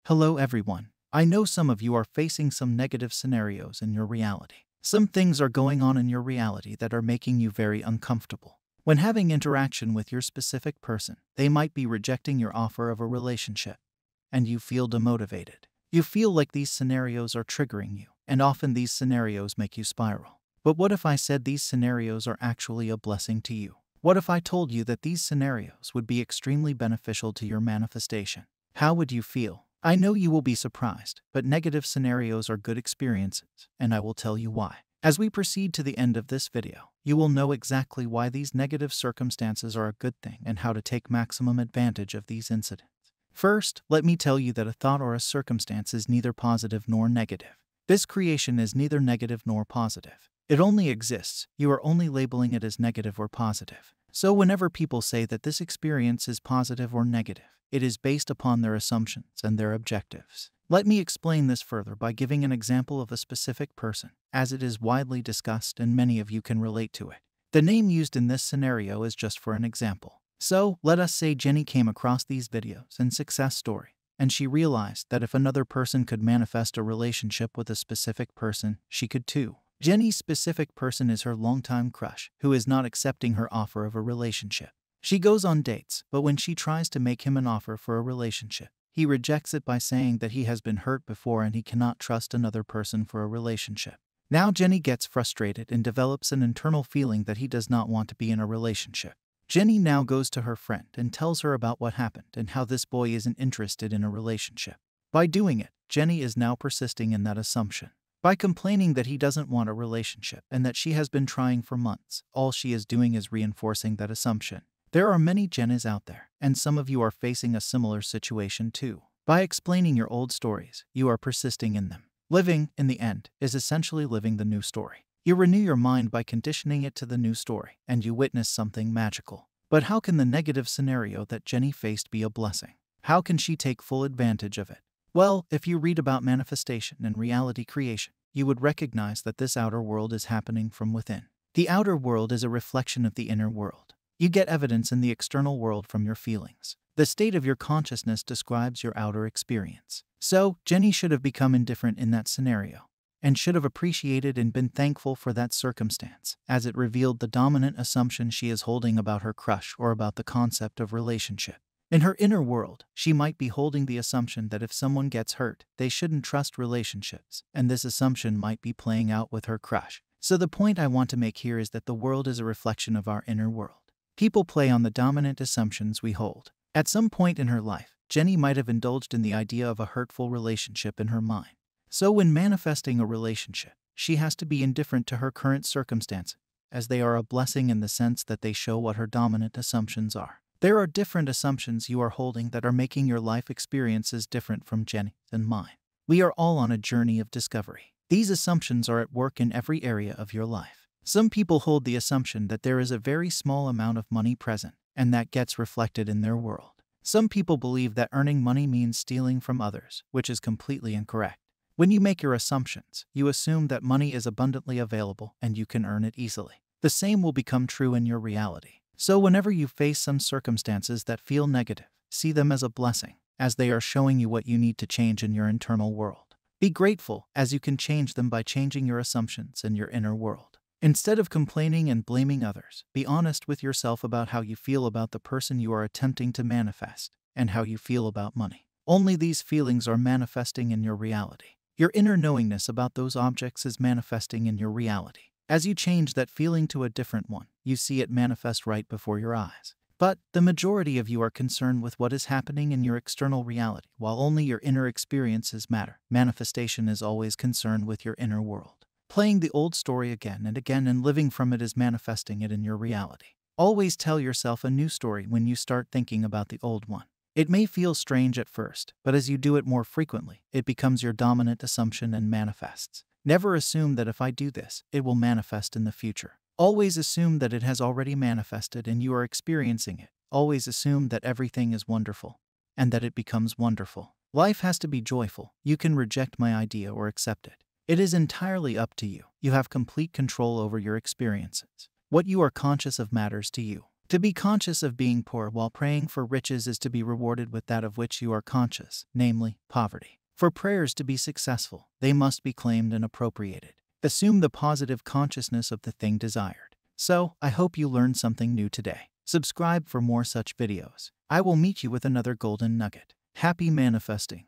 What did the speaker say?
Hello everyone. I know some of you are facing some negative scenarios in your reality. Some things are going on in your reality that are making you very uncomfortable. When having interaction with your specific person, they might be rejecting your offer of a relationship, and you feel demotivated. You feel like these scenarios are triggering you, and often these scenarios make you spiral. But what if I said these scenarios are actually a blessing to you? What if I told you that these scenarios would be extremely beneficial to your manifestation? How would you feel? I know you will be surprised, but negative scenarios are good experiences, and I will tell you why. As we proceed to the end of this video, you will know exactly why these negative circumstances are a good thing and how to take maximum advantage of these incidents. First, let me tell you that a thought or a circumstance is neither positive nor negative. This creation is neither negative nor positive. It only exists. You are only labeling it as negative or positive. So whenever people say that this experience is positive or negative, it is based upon their assumptions and their objectives. Let me explain this further by giving an example of a specific person, as it is widely discussed and many of you can relate to it. The name used in this scenario is just for an example. So, let us say Jenny came across these videos and success story, and she realized that if another person could manifest a relationship with a specific person, she could too. Jenny's specific person is her longtime crush, who is not accepting her offer of a relationship. She goes on dates, but when she tries to make him an offer for a relationship, he rejects it by saying that he has been hurt before and he cannot trust another person for a relationship. Now Jenny gets frustrated and develops an internal feeling that he does not want to be in a relationship. Jenny now goes to her friend and tells her about what happened and how this boy isn't interested in a relationship. By doing it, Jenny is now persisting in that assumption. By complaining that he doesn't want a relationship and that she has been trying for months, all she is doing is reinforcing that assumption. There are many Jennies out there, and some of you are facing a similar situation too. By explaining your old stories, you are persisting in them. Living, in the end, is essentially living the new story. You renew your mind by conditioning it to the new story, and you witness something magical. But how can the negative scenario that Jenny faced be a blessing? How can she take full advantage of it? Well, if you read about manifestation and reality creation, you would recognize that this outer world is happening from within. The outer world is a reflection of the inner world. You get evidence in the external world from your feelings. The state of your consciousness describes your outer experience. So, Jenny should have become indifferent in that scenario, and should have appreciated and been thankful for that circumstance, as it revealed the dominant assumption she is holding about her crush or about the concept of relationship. In her inner world, she might be holding the assumption that if someone gets hurt, they shouldn't trust relationships, and this assumption might be playing out with her crush. So the point I want to make here is that the world is a reflection of our inner world. People play on the dominant assumptions we hold. At some point in her life, Jenny might have indulged in the idea of a hurtful relationship in her mind. So when manifesting a relationship, she has to be indifferent to her current circumstances, as they are a blessing in the sense that they show what her dominant assumptions are. There are different assumptions you are holding that are making your life experiences different from Jenny's and mine. We are all on a journey of discovery. These assumptions are at work in every area of your life. Some people hold the assumption that there is a very small amount of money present, and that gets reflected in their world. Some people believe that earning money means stealing from others, which is completely incorrect. When you make your assumptions, you assume that money is abundantly available and you can earn it easily. The same will become true in your reality. So whenever you face some circumstances that feel negative, see them as a blessing, as they are showing you what you need to change in your internal world. Be grateful, as you can change them by changing your assumptions in your inner world. Instead of complaining and blaming others, be honest with yourself about how you feel about the person you are attempting to manifest, and how you feel about money. Only these feelings are manifesting in your reality. Your inner knowingness about those objects is manifesting in your reality. As you change that feeling to a different one, you see it manifest right before your eyes. But the majority of you are concerned with what is happening in your external reality, while only your inner experiences matter. Manifestation is always concerned with your inner world. Playing the old story again and living from it is manifesting it in your reality. Always tell yourself a new story when you start thinking about the old one. It may feel strange at first, but as you do it more frequently, it becomes your dominant assumption and manifests. Never assume that if I do this, it will manifest in the future. Always assume that it has already manifested and you are experiencing it. Always assume that everything is wonderful, and that it becomes wonderful. Life has to be joyful. You can reject my idea or accept it. It is entirely up to you. You have complete control over your experiences. What you are conscious of matters to you. To be conscious of being poor while praying for riches is to be rewarded with that of which you are conscious, namely, poverty. For prayers to be successful, they must be claimed and appropriated. Assume the positive consciousness of the thing desired. So, I hope you learned something new today. Subscribe for more such videos. I will meet you with another golden nugget. Happy manifesting.